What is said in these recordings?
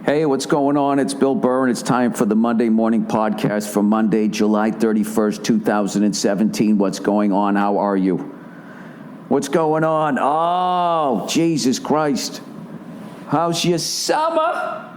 Hey, what's going on? It's Bill Burr, and it's time for the Monday Morning Podcast for Monday, July 31st, 2017. What's going on? How are you? What's going on? Oh, Jesus Christ. How's your summer?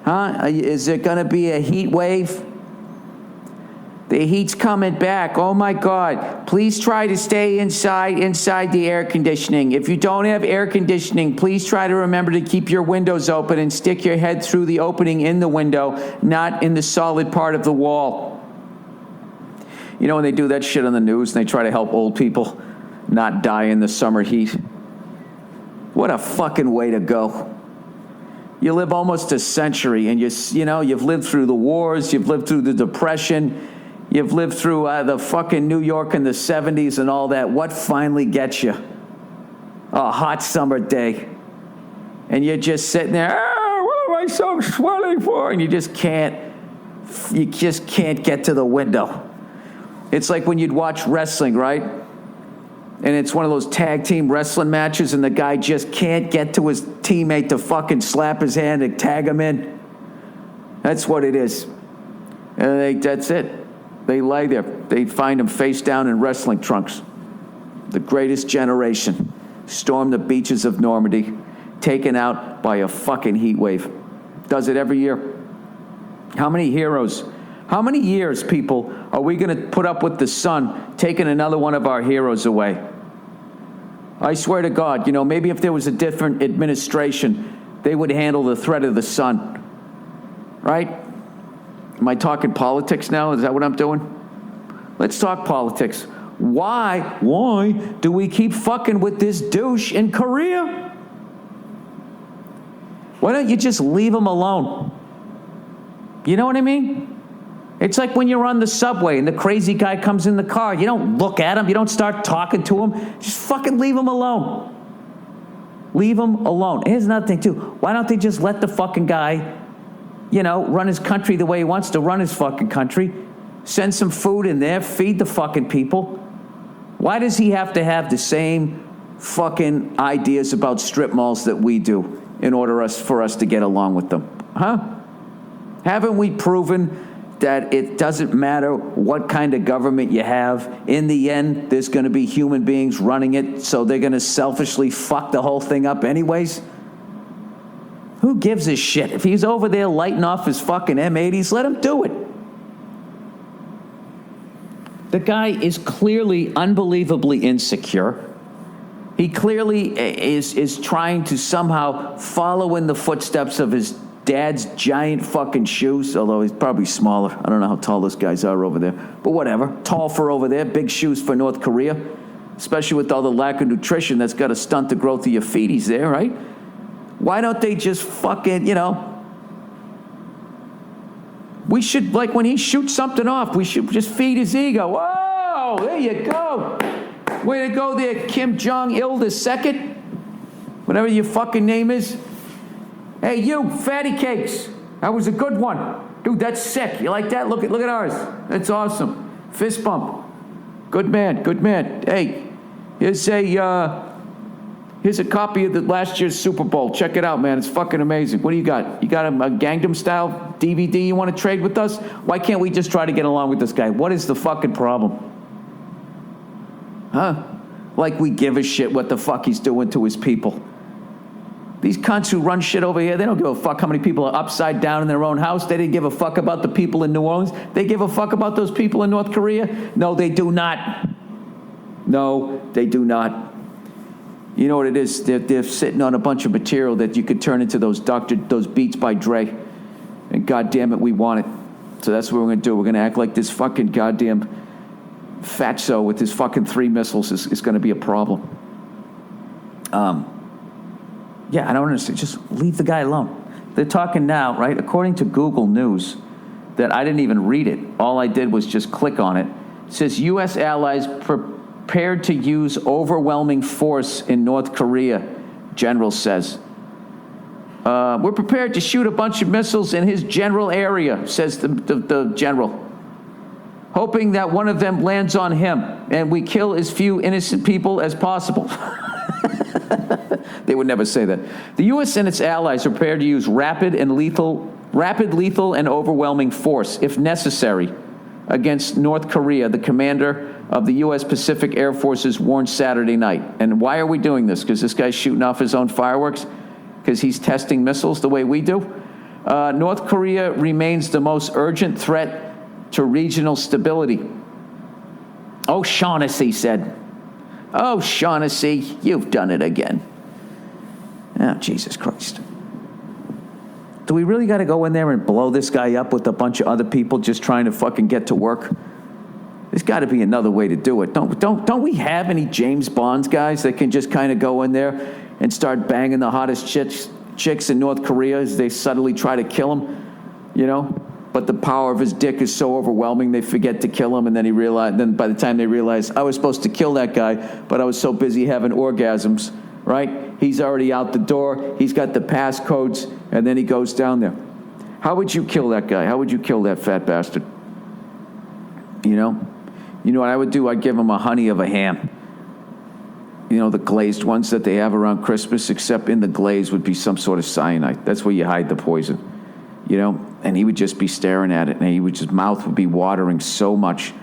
Huh? Is there going to be a heat wave? The heat's coming back. Oh, my God. Please try to stay inside the air conditioning. If you don't have air conditioning, please try to remember to keep your windows open and stick your head through the opening in the window, not in the solid part of the wall. You know when they do that shit on the news and they try to help old people not die in the summer heat? What a fucking way to go. You live almost a century and you've lived through the wars, you've lived through the Depression, you've lived through the fucking New York in the 70s and all that. What finally gets you? A hot summer day. And you're just sitting there, what am I so sweating for? And you just can't get to the window. It's like when you'd watch wrestling, right? And it's one of those tag team wrestling matches and the guy just can't get to his teammate to fucking slap his hand and tag him in. That's what it is. And that's it. They lay there. They find him face down in wrestling trunks. The greatest generation stormed the beaches of Normandy, taken out by a fucking heat wave. Does it every year. How many heroes, how many years, people, are we going to put up with the sun taking another one of our heroes away? I swear to God, maybe if there was a different administration, they would handle the threat of the sun. Right? Am I talking politics now? Is that what I'm doing? Let's talk politics. Why do we keep fucking with this douche in Korea? Why don't you just leave him alone? You know what I mean? It's like when you're on the subway and the crazy guy comes in the car. You don't look at him. You don't start talking to him. Just fucking leave him alone. Leave him alone. Here's another thing, too. Why don't they just let the fucking guy run his country the way he wants to run his fucking country? Send some food in there, feed the fucking people. Why does he have to have the same fucking ideas about strip malls that we do in order for us to get along with them? Huh? Haven't we proven that it doesn't matter what kind of government you have? In the end, there's going to be human beings running it, so they're going to selfishly fuck the whole thing up anyways? Who gives a shit? If he's over there lighting off his fucking M80s, let him do it. The guy is clearly unbelievably insecure. He clearly is trying to somehow follow in the footsteps of his dad's giant fucking shoes, although he's probably smaller. I don't know how tall those guys are over there. But whatever. Tall for over there, big shoes for North Korea. Especially with all the lack of nutrition that's got to stunt the growth of your feeties there, right? Why don't they just fucking, we should, like when he shoots something off, we should just feed his ego. Whoa, there you go. Way to go there, Kim Jong-il II. Whatever your fucking name is. Hey, you, fatty cakes. That was a good one. Dude, that's sick. You like that? Look at ours. That's awesome. Fist bump. Good man. Hey, here's a copy of the last year's Super Bowl. Check it out, man. It's fucking amazing. What do you got? You got a Gangnam Style DVD you want to trade with us? Why can't we just try to get along with this guy? What is the fucking problem? Huh? Like we give a shit what the fuck he's doing to his people. These cunts who run shit over here, they don't give a fuck how many people are upside down in their own house. They didn't give a fuck about the people in New Orleans. They give a fuck about those people in North Korea? No, they do not. No, they do not. You know what it is? They're sitting on a bunch of material that you could turn into those Beats by Dre. And goddamn it, we want it. So that's what we're going to do. We're going to act like this fucking goddamn fatso with his fucking 3 missiles is going to be a problem. Yeah, I don't understand. Just leave the guy alone. They're talking now, right? According to Google News, that I didn't even read it. All I did was just click on it. It says U.S. allies prepared to use overwhelming force in North Korea, general says. We're prepared to shoot a bunch of missiles in his general area, says the general, hoping that one of them lands on him and we kill as few innocent people as possible. They would never say that. The U.S. and its allies are prepared to use rapid, lethal, and overwhelming force, if necessary, against North Korea, the commander of the U.S. Pacific Air Forces warned Saturday night. And why are we doing this? Because this guy's shooting off his own fireworks? Because he's testing missiles the way we do? North Korea remains the most urgent threat to regional stability. O'Shaughnessy said. Oh, Shaughnessy, you've done it again. Oh, Jesus Christ. Do we really got to go in there and blow this guy up with a bunch of other people just trying to fucking get to work? There's got to be another way to do it. Don't we have any James Bonds guys that can just kind of go in there and start banging the hottest chicks in North Korea as they subtly try to kill him? You know? But the power of his dick is so overwhelming they forget to kill him, and then by the time they realize, I was supposed to kill that guy, but I was so busy having orgasms, right? He's already out the door, he's got the passcodes, and then he goes down there. How would you kill that guy? How would you kill that fat bastard? You know what I would do? I'd give him a honey of a ham. You know, the glazed ones that they have around Christmas, except in the glaze would be some sort of cyanide. That's where you hide the poison. You know, and he would just be staring at it, and his mouth would be watering so much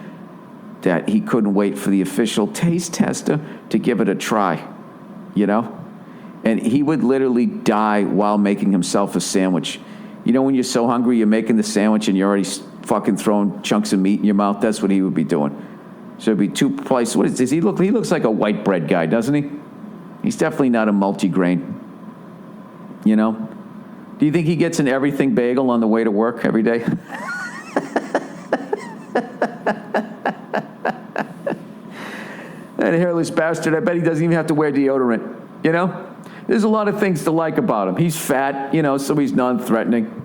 that he couldn't wait for the official taste tester to give it a try, you know? And he would literally die while making himself a sandwich. You know, when you're so hungry, you're making the sandwich and you're already fucking throwing chunks of meat in your mouth? That's what he would be doing. So it'd be two places. What is this? He looks like a white bread guy, doesn't he? He's definitely not a multigrain, you know? Do you think he gets an everything bagel on the way to work every day? That hairless bastard, I bet he doesn't even have to wear deodorant, you know? There's a lot of things to like about him. He's fat, you know, so he's non-threatening.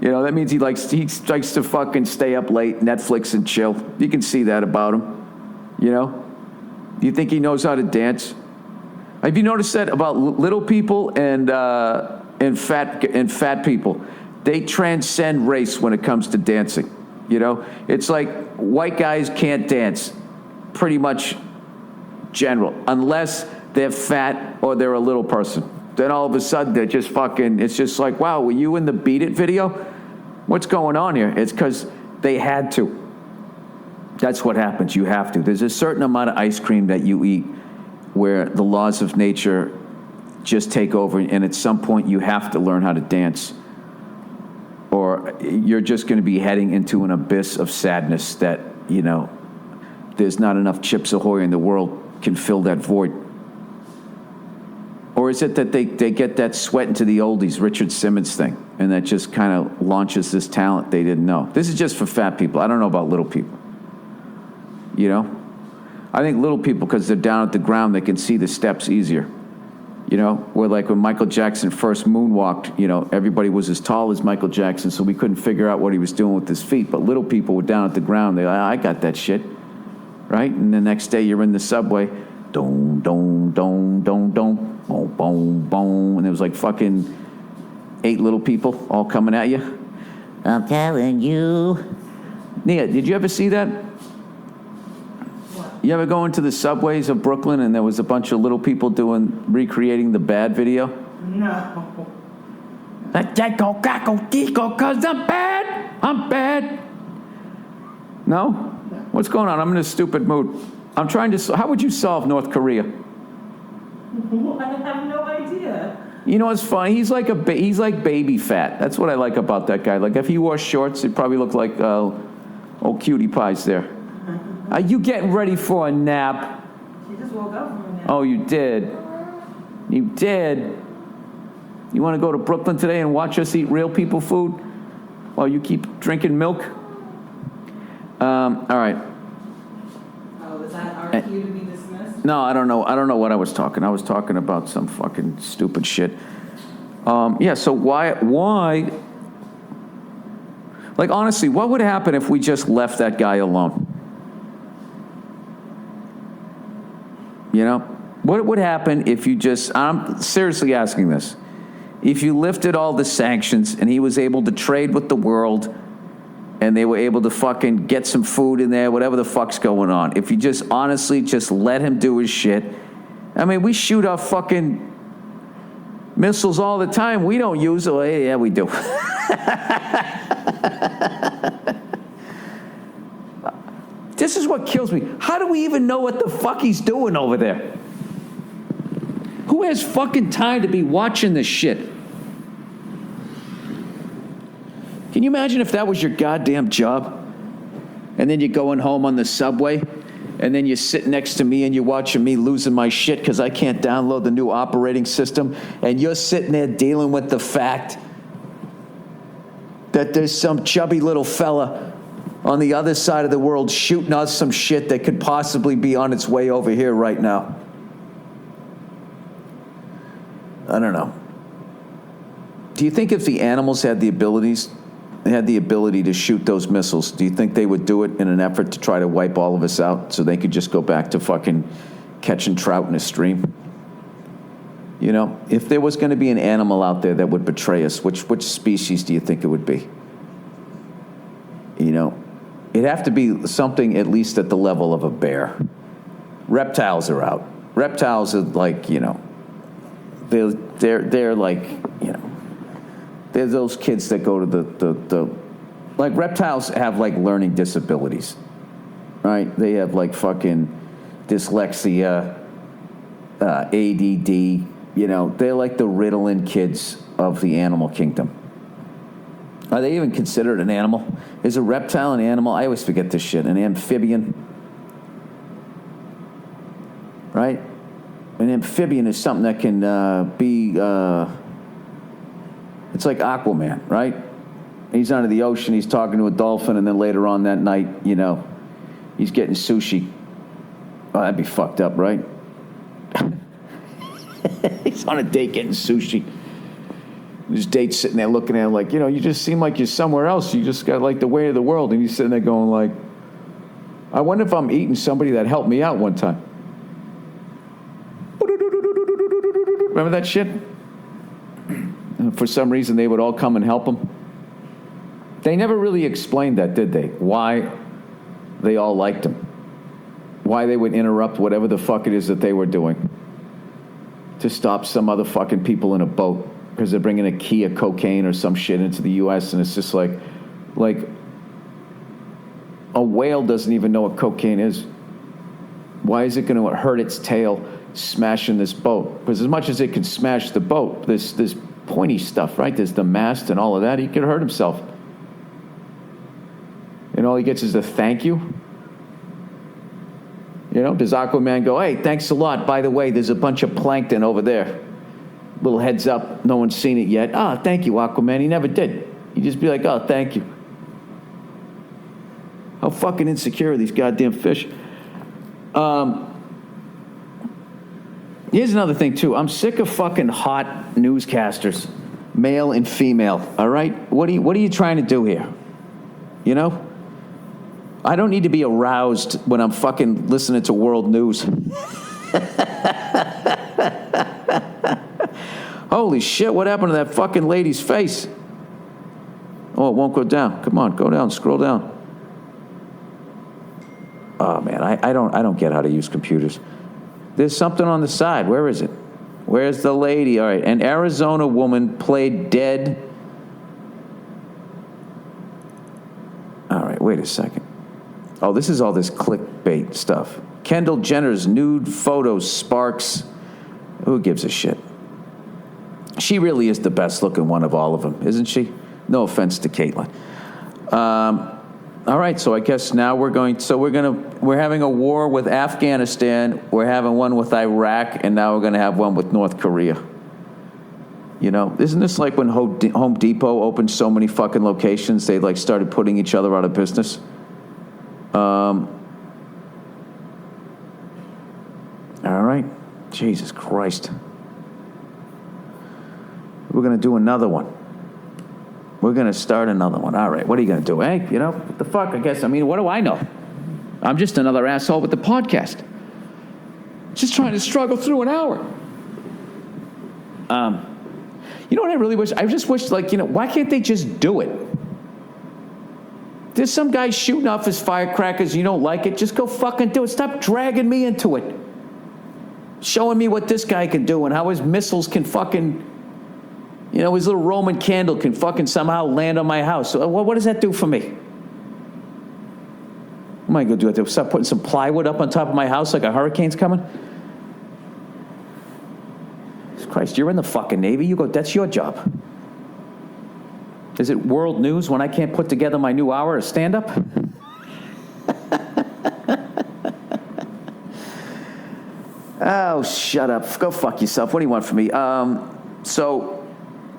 You know, that means he likes to fucking stay up late, Netflix and chill. You can see that about him, you know? Do you think he knows how to dance? Have you noticed that about little people and fat people? They transcend race when it comes to dancing. You know, it's like white guys can't dance, pretty much general, unless they're fat or they're a little person. Then all of a sudden they're just fucking. It's just like, wow, were you in the Beat It video? What's going on here? It's because they had to. That's what happens. You have to. There's a certain amount of ice cream that you eat where the laws of nature just take over, and at some point you have to learn how to dance, or you're just going to be heading into an abyss of sadness that, you know, there's not enough Chips Ahoy in the world can fill that void. Or is it that they get that sweat into the oldies, Richard Simmons thing, and that just kind of launches this talent they didn't know? This is just for fat people. I don't know about little people. You know? I think little people, because they're down at the ground, they can see the steps easier. You know, where like when Michael Jackson first moonwalked, you know, everybody was as tall as Michael Jackson, so we couldn't figure out what he was doing with his feet. But little people were down at the ground. They're like, I got that shit, right? And the next day you're in the subway, dong, dong, dong, dong, dong, boom, boom, boom, and there was like fucking 8 little people all coming at you. I'm telling you. Nia, did you ever see that? You ever go into the subways of Brooklyn and there was a bunch of little people recreating the Bad video? No. Because I'm bad. No? What's going on? I'm in a stupid mood. I'm trying to, how would you solve North Korea? I have no idea. You know what's funny? He's like baby fat. That's what I like about that guy. Like if he wore shorts, he'd probably look like old cutie pies there. Are you getting ready for a nap? She just woke up from a nap. Oh, you did. You did. You want to go to Brooklyn today and watch us eat real people food while you keep drinking milk? All right. Oh, is that our cue to be dismissed? No, I don't know. I don't know what I was talking. I was talking about some fucking stupid shit. Yeah. So why? Like honestly, what would happen if we just left that guy alone? You know, what would happen if you just, I'm seriously asking this, if you lifted all the sanctions and he was able to trade with the world and they were able to fucking get some food in there, whatever the fuck's going on, if you just honestly just let him do his shit, I mean, we shoot off fucking missiles all the time. We don't use them. Yeah, we do. This is what kills me. How do we even know what the fuck he's doing over there? Who has fucking time to be watching this shit? Can you imagine if that was your goddamn job? And then you're going home on the subway, and then you sit next to me and you're watching me losing my shit because I can't download the new operating system, and you're sitting there dealing with the fact that there's some chubby little fella on the other side of the world shooting us some shit that could possibly be on its way over here right now. I don't know. Do you think if the animals had the ability to shoot those missiles, do you think they would do it in an effort to try to wipe all of us out so they could just go back to fucking catching trout in a stream? You know, if there was going to be an animal out there that would betray us, which species do you think it would be? You know, it'd have to be something at least at the level of a bear. Reptiles are out. Reptiles are like, you know, they're like, you know, they're those kids that go to the like reptiles have like learning disabilities, right? They have like fucking dyslexia, ADD, you know, they're like the Ritalin kids of the animal kingdom. Are they even considered an animal? Is a reptile an animal? I always forget this shit. An amphibian, right? An amphibian is something that can be, it's like Aquaman, right? He's under the ocean, he's talking to a dolphin, and then later on that night, you know, he's getting sushi. Oh, that'd be fucked up, right? He's on a date getting sushi. His date's sitting there looking at him like, you know, you just seem like you're somewhere else. You just got like the way of the world. And he's sitting there going like, I wonder if I'm eating somebody that helped me out one time. Remember that shit? And for some reason, they would all come and help him. They never really explained that, did they? Why they all liked him. Why they would interrupt whatever the fuck it is that they were doing to stop some other fucking people in a boat because they're bringing a key of cocaine or some shit into the U.S. And it's just like a whale doesn't even know what cocaine is. Why is it going to hurt its tail smashing this boat? Because as much as it can smash the boat, this pointy stuff, right? There's the mast and all of that. He could hurt himself. And all he gets is a thank you. You know, does Aquaman go, hey, thanks a lot. By the way, there's a bunch of plankton over there. Little heads up, no one's seen it yet. Ah, thank you, Aquaman. He never did. He'd just be like, oh, thank you. How fucking insecure are these goddamn fish? Here's another thing, too. I'm sick of fucking hot newscasters, male and female, all right? What are you trying to do here? You know? I don't need to be aroused when I'm fucking listening to world news. Holy shit, what happened to that fucking lady's face? Oh, it won't go down. Come on, go down, scroll down. Oh, man, I don't get how to use computers. There's something on the side. Where is it? Where's the lady? All right, an Arizona woman played dead. All right, wait a second. Oh, this is all this clickbait stuff. Kendall Jenner's nude photo sparks. Who gives a shit? She really is the best looking one of all of them, isn't she? No offense to Caitlyn. All right, so I guess now we're having a war with Afghanistan, we're having one with Iraq, and now we're going to have one with North Korea. You know, isn't this like when Home Depot opened so many fucking locations, they like started putting each other out of business? All right, Jesus Christ. We're going to do another one. We're going to start another one. All right, what are you going to do? Hey, you know, what the fuck, I guess. I mean, what do I know? I'm just another asshole with the podcast. Just trying to struggle through an hour. You know what I really wish? I just wish, like, you know, why can't they just do it? There's some guy shooting off his firecrackers. You don't like it? Just go fucking do it. Stop dragging me into it. showing me what this guy can do and how his missiles can fucking, his little Roman candle can fucking somehow land on my house. So what does that do for me? What am I going to do? Start putting some plywood up on top of my house like a hurricane's coming? Christ, you're in the fucking Navy. You go, that's your job. Is it world news when I can't put together my new hour of stand-up? Oh, shut up. Go fuck yourself. What do you want from me?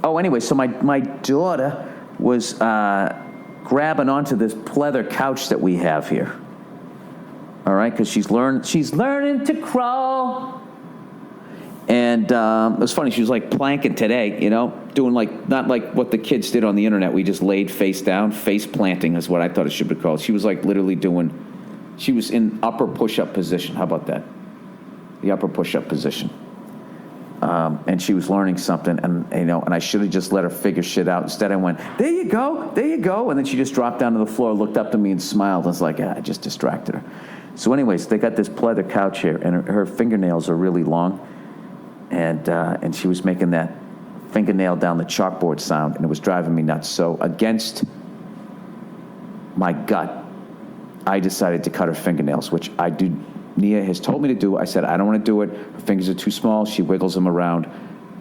Anyway, so my daughter was grabbing onto this pleather couch that we have here. All right, because she's learning to crawl. And it was funny. She was like planking today, doing not like what the kids did on the internet. We just laid face down. Face planting is what I thought it should be called. She was like literally she was in upper push-up position. How about that? The upper push-up position. And she was learning something, and I should have just let her figure shit out. Instead, I went, there you go, and then she just dropped down to the floor, looked up to me, and smiled. I was like, I just distracted her. So, anyways, they got this pleather couch here, and her fingernails are really long, and she was making that fingernail down the chalkboard sound, and it was driving me nuts. So, against my gut, I decided to cut her fingernails, which I do. Nia has told me to do. I said, I don't want to do it. Her fingers are too small. She wiggles them around,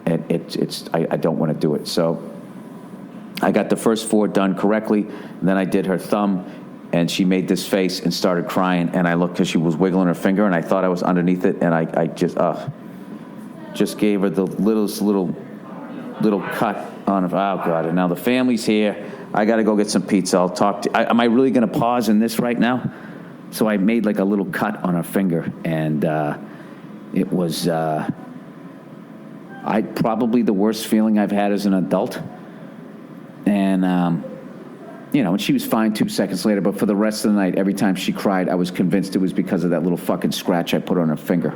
and I don't want to do it. So I got the first 4 done correctly, and then I did her thumb, and she made this face and started crying, and I looked because she was wiggling her finger, and I thought I was underneath it, and I just gave her the little cut on her. Oh, God, and now the family's here. I got to go get some pizza. I'll talk to am I really going to pause in this right now? So I made like a little cut on her finger, and it was probably the worst feeling I've had as an adult. And, and she was fine 2 seconds later, but for the rest of the night, every time she cried, I was convinced it was because of that little fucking scratch I put on her finger.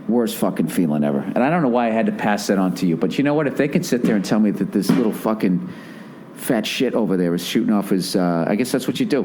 Worst fucking feeling ever. And I don't know why I had to pass that on to you, but you know what? If they can sit there and tell me that this little fucking fat shit over there is shooting off his, I guess that's what you do.